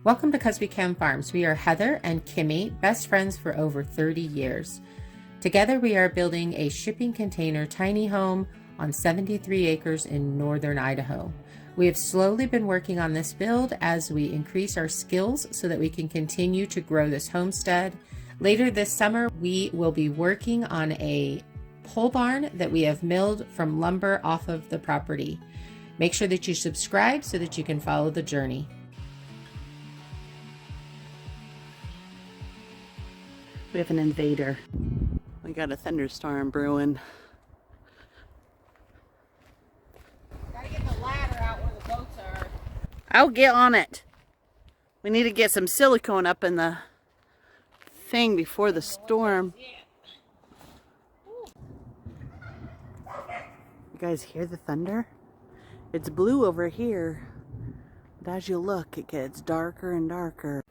Welcome to Cusby Cam Farms. We are Heather and Kimmy, best friends for over 30 years. Together we are building a shipping container tiny home on 73 acres in northern Idaho. We have slowly been working on this build as we increase our skills so that we can continue to grow this homestead. Later this summer, we will be working on a pole barn that we have milled from lumber off of the property. Make sure that you subscribe so that you can follow the journey. We have an invader. We got a thunderstorm brewing. Gotta get the ladder out where the boats are. I'll get on it. We need to get some silicone up in the thing before the storm. You guys hear the thunder? It's blue over here, but as you look, it gets darker and darker.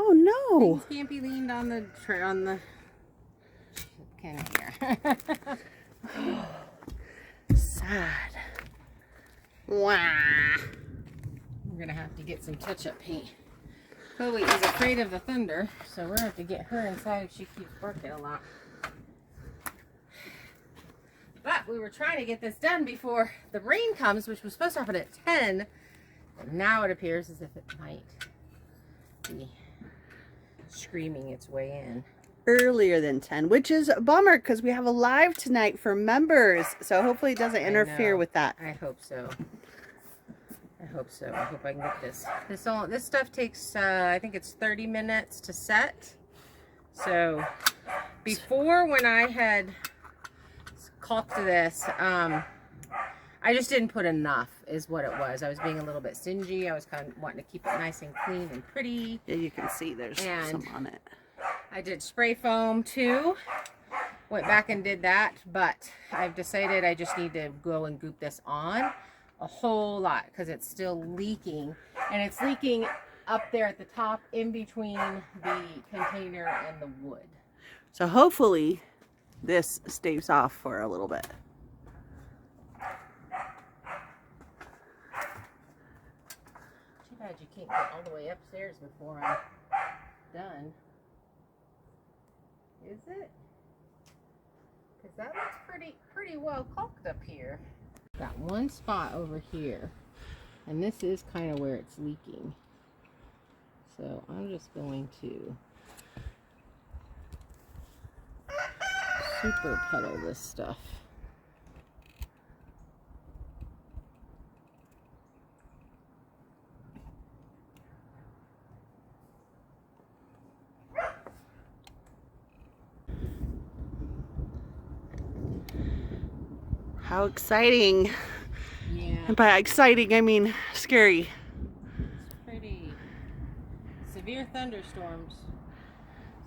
Oh no! Things can't be leaned on the kind of here. Sad. Wow. We're gonna have to get some touch-up paint. Chloe is afraid of the thunder, so we're gonna have to get her inside if she keeps barking a lot. But we were trying to get this done before the rain comes, which was supposed to happen at 10. And now it appears as if it might be screaming its way in. Earlier than 10, which is a bummer because we have a live tonight for members, so hopefully it doesn't interfere with that. I hope so. I hope so. I hope I can get this. This stuff takes I think it's 30 minutes to set. So before, when I had caulked this, I just didn't put enough is what it was. I was being a little bit stingy. I was kind of wanting to keep it nice and clean and pretty. Yeah, you can see there's some on it. I did spray foam too. Went back and did that, but I've decided I just need to go and goop this on a whole lot because it's still leaking. And it's leaking up there at the top in between the container and the wood. So hopefully this stays off for a little bit. Too bad you can't get all the way upstairs before I'm done. Is it? Because that looks pretty well caulked up here. Got one spot over here, and this is kind of where it's leaking. So I'm just going to super puddle this stuff. How exciting. Yeah. And by exciting, I mean scary. It's pretty severe thunderstorms.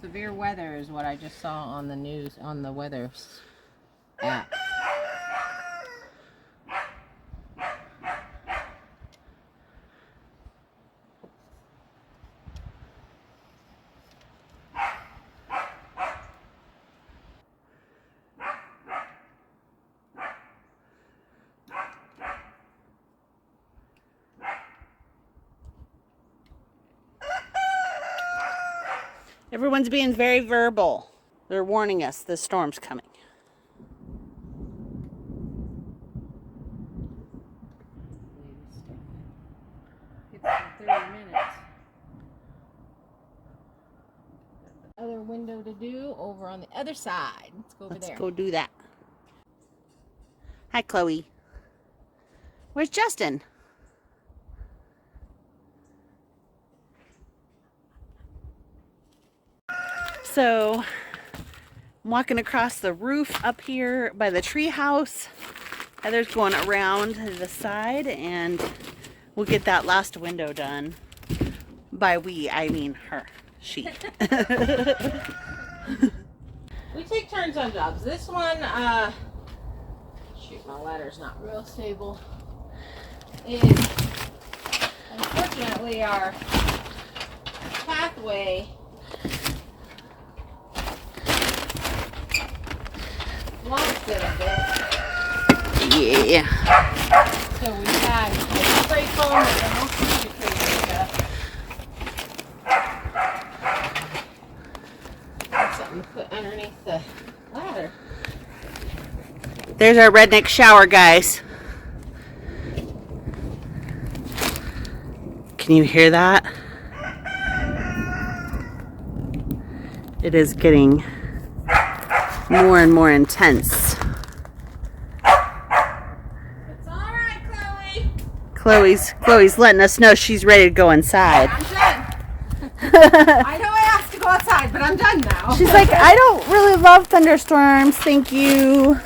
Severe weather is what I just saw on the news, on the weather app. Everyone's being very verbal. They're warning us the storm's coming. It's 30 minutes. Other window to do over on the other side. Let's go over there. Let's go do that. Hi, Chloe. Where's Justin? So I'm walking across the roof up here by the tree house. Heather's going around the side, and we'll get that last window done. By we, I mean her. She. We take turns on jobs. This one, shoot, my ladder's not real stable. Is unfortunately our pathway blocks it a bit. Yeah. So we had a spray foam and the mosquito crazy stuff. That's something to put underneath the ladder. There's our redneck shower, guys. Can you hear that? It is getting more and more intense. It's all right, Chloe. Chloe's letting us know she's ready to go inside. I'm done. I know I asked to go outside, but I'm done now. She's like, I don't really love thunderstorms, thank you.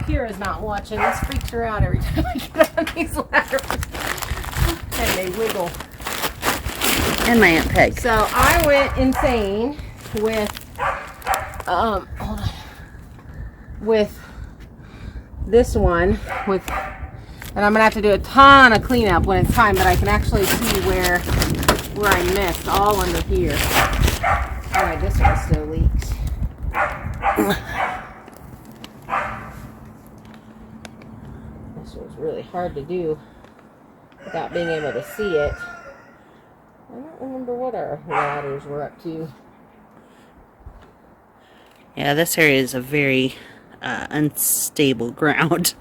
Kira's not watching. This freaks her out every time I get on these ladders. And they wiggle. And my Aunt Peg. So I went insane with, hold on, with this one, and I'm gonna have to do a ton of cleanup when it's time, but I can actually see where I missed, all under here. All right, this one still leaks. This was really hard to do without being able to see it. I don't remember what our ladders were up to. Yeah, this area is a very unstable ground.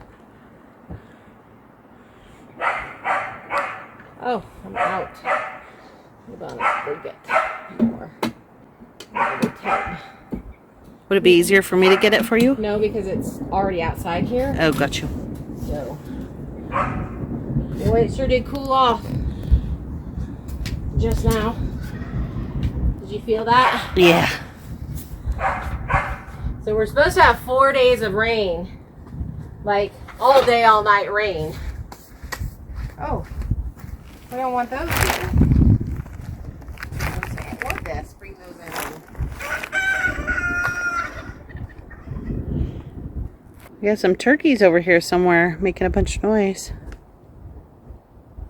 Oh, I'm out. Hold on, let's go get more. Would it be easier for me to get it for you? No, because it's already outside here. Oh, got you. So, boy, it sure did cool off just now. Did you feel that? Yeah. So we're supposed to have 4 days of rain. Like, all day, all night rain. Oh, we don't want those here. Or this, bring those in. We got some turkeys over here somewhere making a bunch of noise.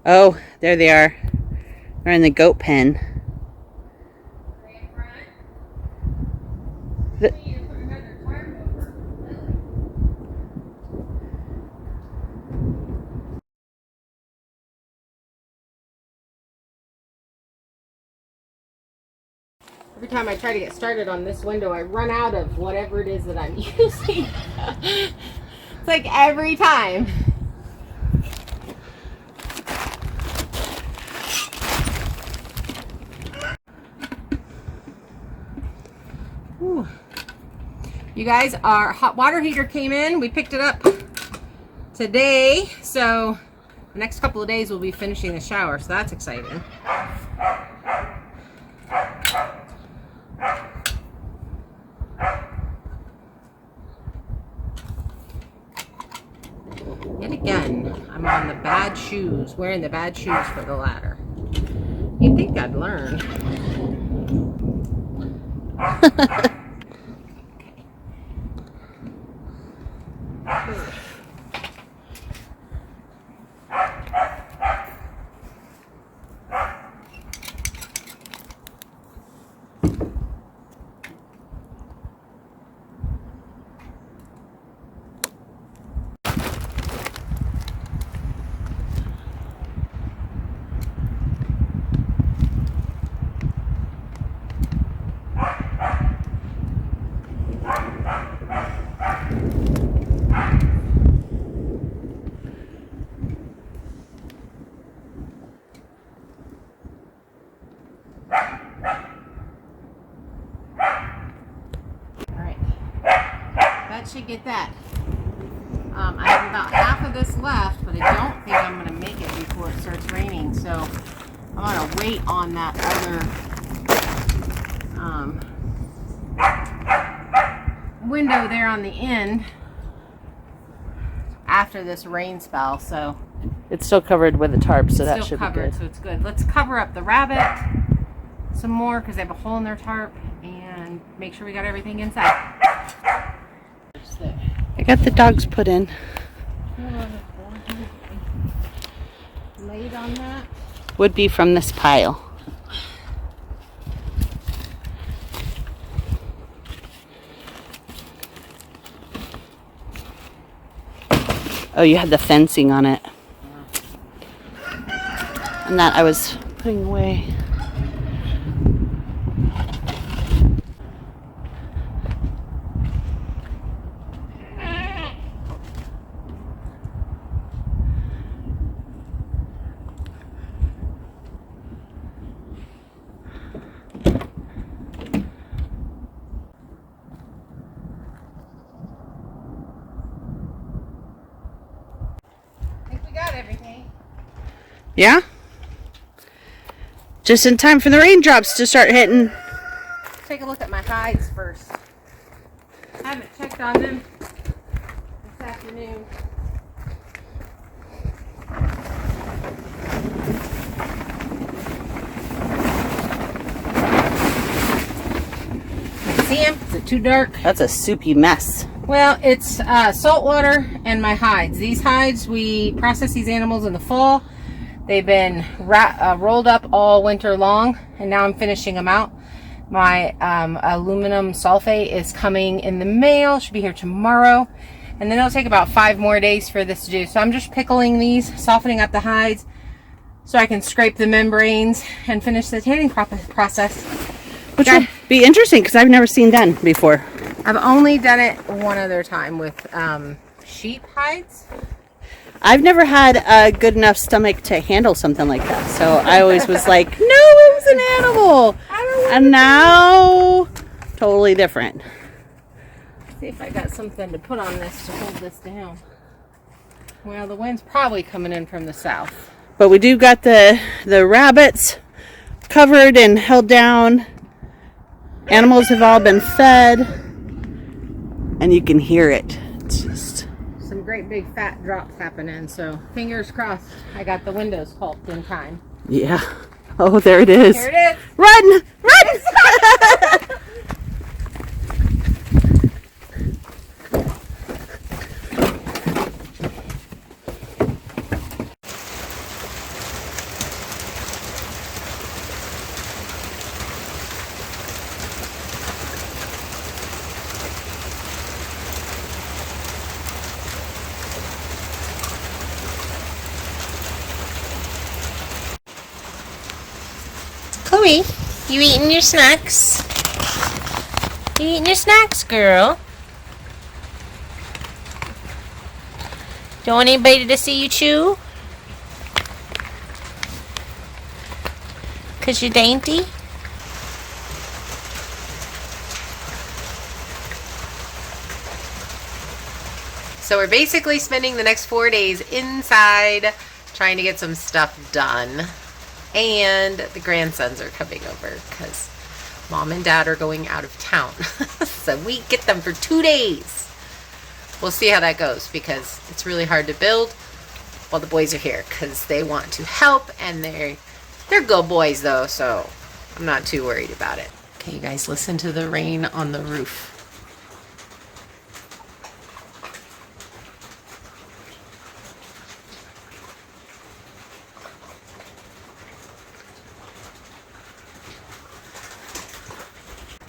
Oh, there they are. They're in the goat pen. Every time I try to get started on this window, I run out of whatever it is that I'm using. It's like every time. Whew. You guys, our hot water heater came in. We picked it up today. So the next couple of days we'll be finishing the shower. So that's exciting. Yet again, I'm on the bad shoes, wearing the bad shoes for the ladder. You'd think I'd learn. Should get that. I have about half of this left, but I don't think I'm going to make it before it starts raining, so I'm going to wait on that other window there on the end after this rain spell. So it's still covered with a tarp, so that should be good. So it's good. Let's cover up the rabbit some more because they have a hole in their tarp, and make sure we got everything inside. I got the dogs put in. Laid on that. Would be from this pile. Oh, you had the fencing on it. And that I was putting away. Yeah? Just in time for the raindrops to start hitting. Take a look at my hides first. I haven't checked on them this afternoon. See him? Is it too dark? That's a soupy mess. Well, it's salt water and my hides. These hides, we process these animals in the fall. They've been rolled up all winter long, and now I'm finishing them out. My aluminum sulfate is coming in the mail. Should be here tomorrow. And then it'll take about 5 more days for this to do. So I'm just pickling these, softening up the hides, so I can scrape the membranes and finish the tanning process. Which will be interesting because I've never seen done before. I've only done it one other time with sheep hides. I've never had a good enough stomach to handle something like that. So I always was like, no, it was an animal. And now, totally different. See if I got something to put on this to hold this down. Well, the wind's probably coming in from the south. But we do got the rabbits covered and held down. Animals have all been fed. And you can hear it. It's just... some great big fat drops happening, so fingers crossed I got the windows caulked in time. Yeah. Oh, there it is. There it is. Run! Run! Chloe, you eating your snacks? You eating your snacks, girl? Don't want anybody to see you chew? 'Cause you're dainty? So we're basically spending the next 4 days inside trying to get some stuff done. And the grandsons are coming over because mom and dad are going out of town. So we get them for 2 days. We'll see how that goes because it's really hard to build while the boys are here because they want to help, and they're good boys though, so I'm not too worried about it. Okay, you guys, listen to the rain on the roof.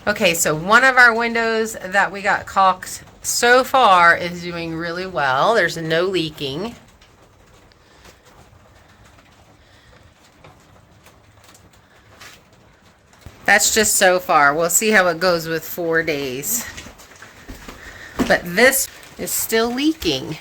Okay, so one of our windows that we got caulked so far is doing really well. There's no leaking. That's just so far. We'll see how it goes with 4 days. But this is still leaking.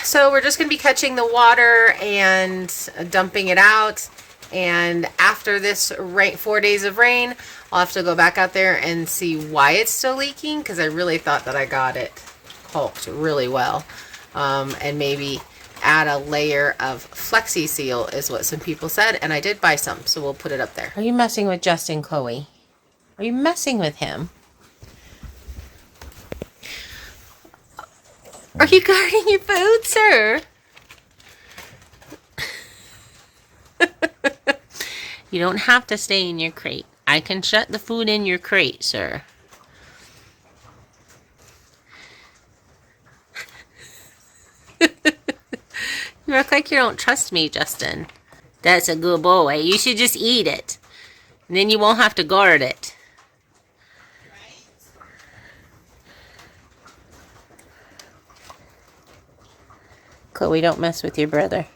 So we're just going to be catching the water and dumping it out. And after this 4 days of rain, I'll have to go back out there and see why it's still leaking, because I really thought that I got it caulked really well. And maybe add a layer of Flexi Seal is what some people said, and I did buy some, so we'll put it up there. Are you messing with Justin, Chloe? Are you messing with him? Are you guarding your food, sir? You don't have to stay in your crate. I can shut the food in your crate, sir. You look like you don't trust me, Justin. That's a good boy. You should just eat it. And then you won't have to guard it. Chloe, don't mess with your brother.